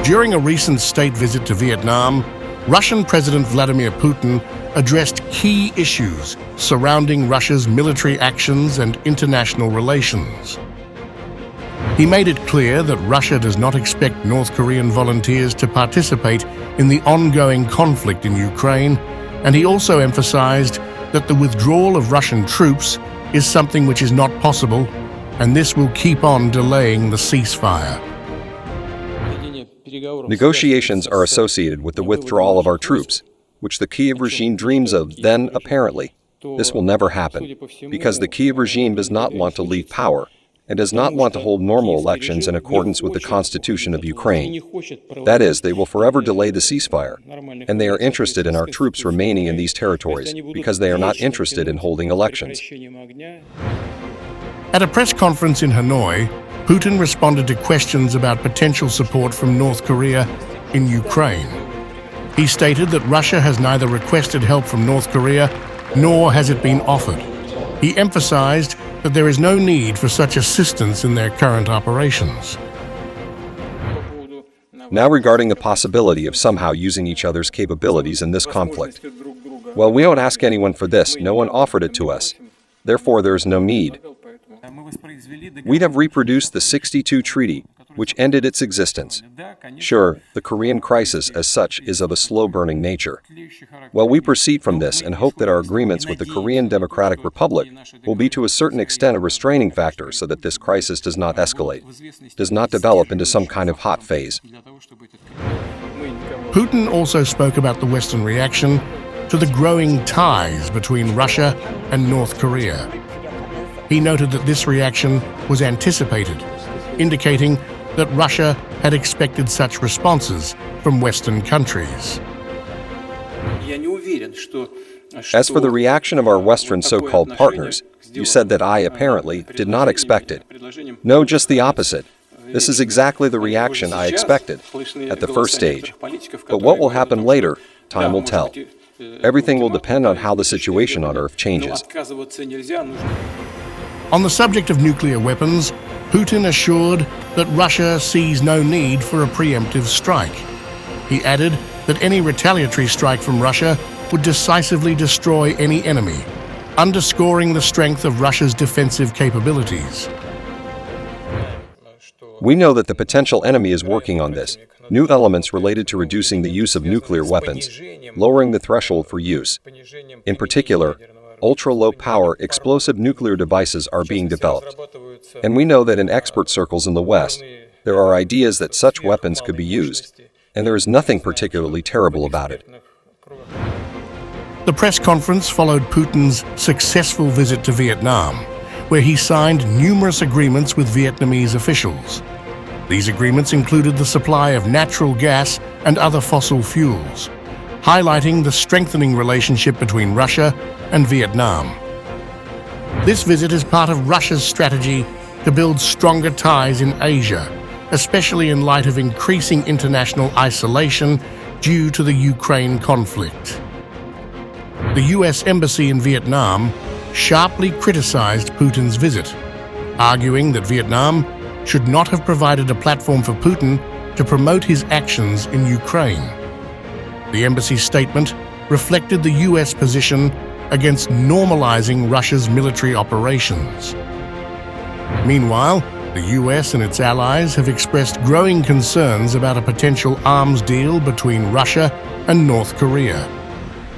During a recent state visit to Vietnam, Russian President Vladimir Putin addressed key issues surrounding Russia's military actions and international relations. He made it clear that Russia does not expect North Korean volunteers to participate in the ongoing conflict in Ukraine, and he also emphasized that the withdrawal of Russian troops is something which is not possible, and this will keep on delaying the ceasefire. Negotiations are associated with the withdrawal of our troops, which the Kyiv regime dreams of, then, apparently. This will never happen, because the Kyiv regime does not want to leave power, and does not want to hold normal elections in accordance with the Constitution of Ukraine. That is, they will forever delay the ceasefire, and they are interested in our troops remaining in these territories, because they are not interested in holding elections. At a press conference in Hanoi, Putin responded to questions about potential support from North Korea in Ukraine. He stated that Russia has neither requested help from North Korea, nor has it been offered. He emphasized that there is no need for such assistance in their current operations. Now regarding the possibility of somehow using each other's capabilities in this conflict. Well, we don't ask anyone for this, no one offered it to us. Therefore, there is no need. We have reproduced the '62 treaty, which ended its existence. Sure, the Korean crisis as such is of a slow-burning nature. Well, we proceed from this and hope that our agreements with the Korean Democratic Republic will be to a certain extent a restraining factor so that this crisis does not escalate, does not develop into some kind of hot phase. Putin also spoke about the Western reaction to the growing ties between Russia and North Korea. He noted that this reaction was anticipated, indicating that Russia had expected such responses from Western countries. As for the reaction of our Western so-called partners, you said that I, apparently, did not expect it. No, just the opposite. This is exactly the reaction I expected at the first stage. But what will happen later, time will tell. Everything will depend on how the situation on Earth changes. On the subject of nuclear weapons, Putin assured that Russia sees no need for a preemptive strike. He added that any retaliatory strike from Russia would decisively destroy any enemy, underscoring the strength of Russia's defensive capabilities. We know that the potential enemy is working on this. New elements related to reducing the use of nuclear weapons, lowering the threshold for use. In particular, ultra-low-power explosive nuclear devices are being developed. And we know that in expert circles in the West, there are ideas that such weapons could be used, and there is nothing particularly terrible about it. The press conference followed Putin's successful visit to Vietnam, where he signed numerous agreements with Vietnamese officials. These agreements included the supply of natural gas and other fossil fuels, highlighting the strengthening relationship between Russia and Vietnam. This visit is part of Russia's strategy to build stronger ties in Asia, especially in light of increasing international isolation due to the Ukraine conflict. The U.S. Embassy in Vietnam sharply criticized Putin's visit, arguing that Vietnam should not have provided a platform for Putin to promote his actions in Ukraine. The embassy's statement reflected the U.S. position against normalizing Russia's military operations. Meanwhile, the U.S. and its allies have expressed growing concerns about a potential arms deal between Russia and North Korea.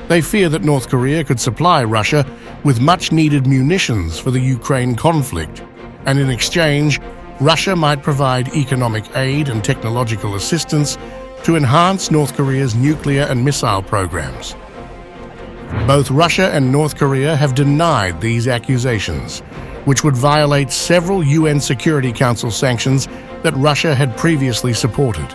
They fear that North Korea could supply Russia with much-needed munitions for the Ukraine conflict, and in exchange, Russia might provide economic aid and technological assistance to enhance North Korea's nuclear and missile programs. Both Russia and North Korea have denied these accusations, which would violate several UN Security Council sanctions that Russia had previously supported.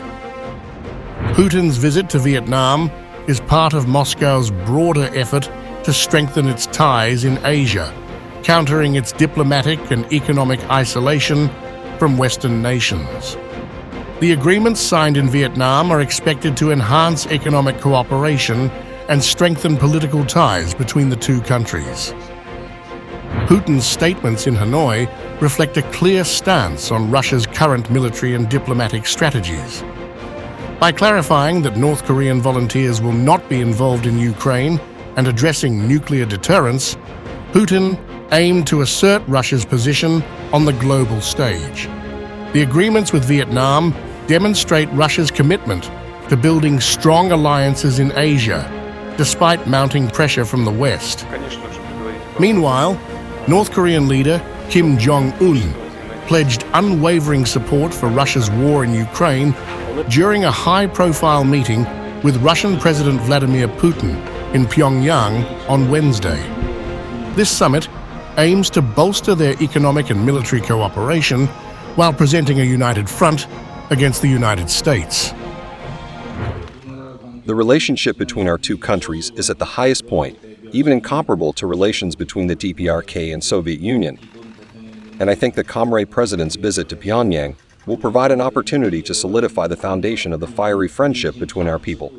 Putin's visit to Vietnam is part of Moscow's broader effort to strengthen its ties in Asia, countering its diplomatic and economic isolation from Western nations. The agreements signed in Vietnam are expected to enhance economic cooperation and strengthen political ties between the two countries. Putin's statements in Hanoi reflect a clear stance on Russia's current military and diplomatic strategies. By clarifying that North Korean volunteers will not be involved in Ukraine and addressing nuclear deterrence, Putin aimed to assert Russia's position on the global stage. The agreements with Vietnam demonstrate Russia's commitment to building strong alliances in Asia, despite mounting pressure from the West. Meanwhile, North Korean leader Kim Jong-un pledged unwavering support for Russia's war in Ukraine during a high-profile meeting with Russian President Vladimir Putin in Pyongyang on Wednesday. This summit aims to bolster their economic and military cooperation while presenting a united front against the United States. The relationship between our two countries is at the highest point, even incomparable to relations between the DPRK and Soviet Union. And I think the Comrade President's visit to Pyongyang will provide an opportunity to solidify the foundation of the fiery friendship between our people.